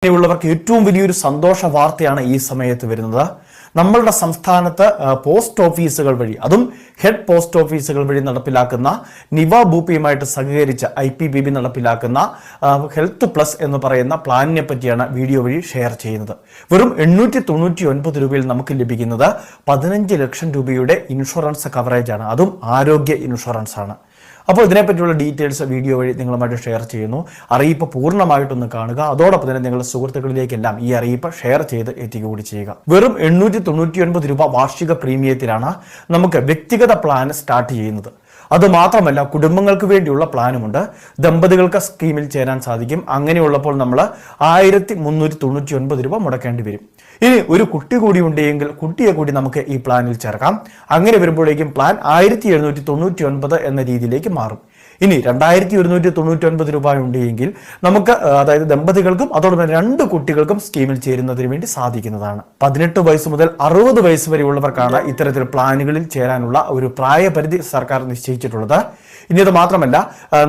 ഉള്ളവർക്ക് ഏറ്റവും വലിയൊരു സന്തോഷ വാർത്തയാണ് ഈ സമയത്ത് വരുന്നത്. നമ്മളുടെ സംസ്ഥാനത്ത് പോസ്റ്റ് ഓഫീസുകൾ വഴി, അതും ഹെഡ് പോസ്റ്റ് ഓഫീസുകൾ വഴി നടപ്പിലാക്കുന്ന നിവ ബൂപ്പയുമായിട്ട് സഹകരിച്ച് IPPB നടപ്പിലാക്കുന്ന ഹെൽത്ത് പ്ലസ് എന്ന് പറയുന്ന പ്ലാനിനെ പറ്റിയാണ് വീഡിയോ വഴി ഷെയർ ചെയ്യുന്നത്. വെറും 899 രൂപയിൽ നമുക്ക് ലഭിക്കുന്നത് 15 ലക്ഷം രൂപയുടെ ഇൻഷുറൻസ് കവറേജ് ആണ്. അതും ആരോഗ്യ ഇൻഷുറൻസ് ആണ്. അപ്പോൾ ഇതിനെപ്പറ്റിയുള്ള ഡീറ്റെയിൽസ് വീഡിയോ വഴി നിങ്ങളുമായിട്ട് ഷെയർ ചെയ്യുന്നു. അറിയിപ്പ് പൂർണ്ണമായിട്ടൊന്ന് കാണുക. അതോടൊപ്പം തന്നെ നിങ്ങളുടെ സുഹൃത്തുക്കളിലേക്കെല്ലാം ഈ അറിയിപ്പ് ഷെയർ ചെയ്ത് എത്തിക്കുക കൂടി ചെയ്യുക. വെറും 899 രൂപ വാർഷിക പ്രീമിയത്തിലാണ് നമുക്ക് വ്യക്തിഗത പ്ലാൻ സ്റ്റാർട്ട് ചെയ്യുന്നത്. അതുമാത്രമല്ല, കുടുംബങ്ങൾക്ക് വേണ്ടിയുള്ള പ്ലാനുമുണ്ട്. ദമ്പതികൾക്ക് സ്കീമിൽ ചേരാൻ സാധിക്കും. അങ്ങനെയുള്ളപ്പോൾ നമ്മൾ 1399 രൂപ മുടക്കേണ്ടി വരും. ഇനി ഒരു കുട്ടി കൂടി ഉണ്ടെങ്കിൽ കുട്ടിയെ കൂടി നമുക്ക് ഈ പ്ലാനിൽ ചേർക്കാം. അങ്ങനെ വരുമ്പോഴേക്കും പ്ലാൻ 1799 എന്ന രീതിയിലേക്ക് മാറും. ഇനി 2199 രൂപ ഉണ്ടെങ്കിൽ നമുക്ക്, അതായത് ദമ്പതികൾക്കും അതോടൊപ്പം 2 കുട്ടികൾക്കും സ്കീമിൽ ചേരുന്നതിന് വേണ്ടി സാധിക്കുന്നതാണ്. 18 വയസ്സ് മുതൽ 60 വയസ്സ് വരെയുള്ളവർക്കാണ് ഇത്തരത്തിൽ പ്ലാനുകളിൽ ചേരാനുള്ള ഒരു പ്രായപരിധി സർക്കാർ നിശ്ചയിച്ചിട്ടുള്ളത്. ഇനി അത് മാത്രമല്ല,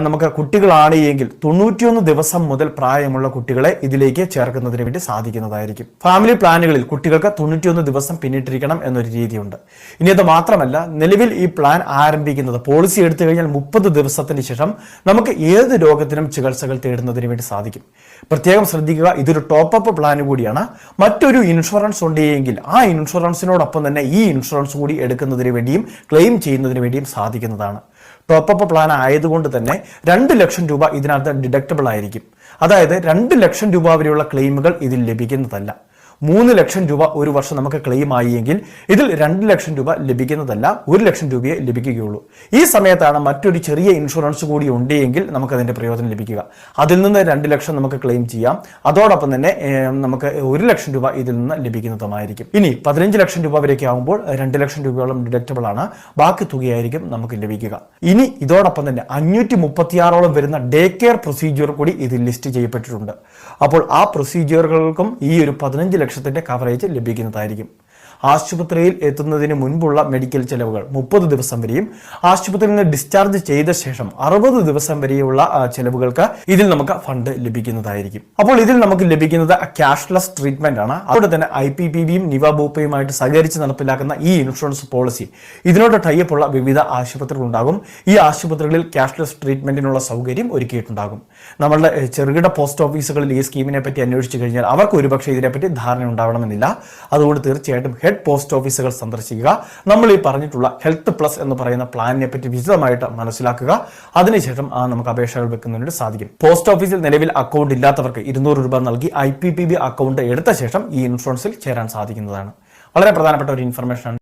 നമുക്ക് കുട്ടികളാണ് എങ്കിൽ 91 ദിവസം മുതൽ പ്രായമുള്ള കുട്ടികളെ ഇതിലേക്ക് ചേർക്കുന്നതിന് വേണ്ടി സാധിക്കുന്നതായിരിക്കും. ഫാമിലി പ്ലാനുകളിൽ കുട്ടികൾക്ക് 91 ദിവസം പിന്നിട്ടിരിക്കണം എന്നൊരു രീതിയുണ്ട്. ഇനി അത് മാത്രമല്ല, നിലവിൽ ഈ പ്ലാൻ ആരംഭിക്കുന്നത്, പോളിസി എടുത്തു കഴിഞ്ഞാൽ 30 ദിവസത്തിന് ശേഷം നമുക്ക് ഏത് രോഗത്തിനും ചികിത്സകൾ തേടുന്നതിന് വേണ്ടി സാധിക്കും. പ്രത്യേകം ശ്രദ്ധിക്കുക, ഇതൊരു ടോപ്പ് പ്ലാൻ കൂടിയാണ്. മറ്റൊരു ഇൻഷുറൻസ് ഉണ്ടെങ്കിൽ ആ ഇൻഷുറൻസിനോടൊപ്പം തന്നെ ഈ ഇൻഷുറൻസ് കൂടി എടുക്കുന്നതിന് വേണ്ടിയും ക്ലെയിം ചെയ്യുന്നതിന് വേണ്ടിയും സാധിക്കുന്നതാണ്. ടോപ്പ് പ്ലാൻ ആയതുകൊണ്ട് തന്നെ 2 ലക്ഷം രൂപ ഇതിനകത്ത് ഡിഡക്റ്റബിൾ ആയിരിക്കും. അതായത് 2 ലക്ഷം രൂപ വരെയുള്ള ക്ലെയിമുകൾ ഇതിൽ ലഭിക്കുന്നതല്ല. 3 ലക്ഷം രൂപ ഒരു വർഷം നമുക്ക് ക്ലെയിം ആയെങ്കിൽ ഇതിൽ 2 ലക്ഷം രൂപ ലഭിക്കുന്നതല്ല, 1 ലക്ഷം രൂപയെ ലഭിക്കുകയുള്ളൂ. ഈ സമയത്താണ് മറ്റൊരു ചെറിയ ഇൻഷുറൻസ് കൂടി ഉണ്ടെങ്കിൽ നമുക്ക് അതിന്റെ പ്രയോജനം ലഭിക്കുക. അതിൽ നിന്ന് 2 ലക്ഷം നമുക്ക് ക്ലെയിം ചെയ്യാം. അതോടൊപ്പം തന്നെ നമുക്ക് 1 ലക്ഷം രൂപ ഇതിൽ നിന്ന് ലഭിക്കുന്നതുമായിരിക്കും. ഇനി 15 ലക്ഷം രൂപ വരെയൊക്കെ ആകുമ്പോൾ 2 ലക്ഷം രൂപയോളം ഡിഡക്റ്റബിൾ ആണ്. ബാക്കി തുകയായിരിക്കും നമുക്ക് ലഭിക്കുക. ഇനി ഇതോടൊപ്പം തന്നെ 536ഓളം വരുന്ന ഡേ കെയർ പ്രൊസീജിയർ കൂടി ഇതിൽ ലിസ്റ്റ് ചെയ്യപ്പെട്ടിട്ടുണ്ട്. അപ്പോൾ ആ പ്രൊസീജിയറുകൾക്കും ഈ ഒരു 15 ലക്ഷത്തിന്റെ കവറേജ് ലഭിക്കുന്നതായിരിക്കും. ആശുപത്രിയിൽ എത്തുന്നതിന് മുൻപുള്ള മെഡിക്കൽ ചെലവുകൾ 30 ദിവസം വരെയും ആശുപത്രിയിൽ നിന്ന് ഡിസ്ചാർജ് ചെയ്ത ശേഷം 60 ദിവസം വരെയുള്ള ചെലവുകൾക്ക് ഇതിൽ നമുക്ക് ഫണ്ട് ലഭിക്കുന്നതായിരിക്കും. അപ്പോൾ ഇതിൽ നമുക്ക് ലഭിക്കുന്നത് ക്യാഷ്ലെസ് ട്രീറ്റ്മെന്റ് ആണ്. അതുകൊണ്ട് തന്നെ IPPBയും നിവ ബൂപ്പയുമായിട്ട് സഹകരിച്ച് നടപ്പിലാക്കുന്ന ഈ ഇൻഷുറൻസ് പോളിസി, ഇതിനോട് ടൈപ്പുള്ള വിവിധ ആശുപത്രികൾ ഉണ്ടാകും. ഈ ആശുപത്രികളിൽ ക്യാഷ്ലെസ് ട്രീറ്റ്മെന്റിനുള്ള സൗകര്യം ഒരുക്കിയിട്ടുണ്ടാകും. നമ്മളുടെ ചെറുകിട പോസ്റ്റ് ഓഫീസുകളിൽ ഈ സ്കീമിനെ പറ്റി അന്വേഷിച്ചു കഴിഞ്ഞാൽ അവർക്ക് ഒരുപക്ഷെ ഇതിനെപ്പറ്റി ധാരണ ഉണ്ടാവണമെന്നില്ല. അതുകൊണ്ട് തീർച്ചയായിട്ടും ഹെഡ് പോസ്റ്റ് ഓഫീസുകൾ സന്ദർശിക്കുക. നമ്മൾ ഈ പറഞ്ഞിട്ടുള്ള ഹെൽത്ത് പ്ലസ് എന്ന് പറയുന്ന പ്ലാനിനെ പറ്റി വിശദമായിട്ട് മനസ്സിലാക്കുക. അതിനുശേഷം നമുക്ക് അപേക്ഷകൾ വെക്കുന്നതിന് സാധിക്കും. പോസ്റ്റ് ഓഫീസിൽ നിലവിൽ അക്കൗണ്ട് ഇല്ലാത്തവർക്ക് 200 രൂപ നൽകി IPPB അക്കൗണ്ട് എടുത്ത ശേഷം ഈ ഇൻഷുറൻസിൽ ചേരാൻ സാധിക്കുന്നതാണ്. വളരെ പ്രധാനപ്പെട്ട ഒരു ഇൻഫർമേഷൻ ആണ്.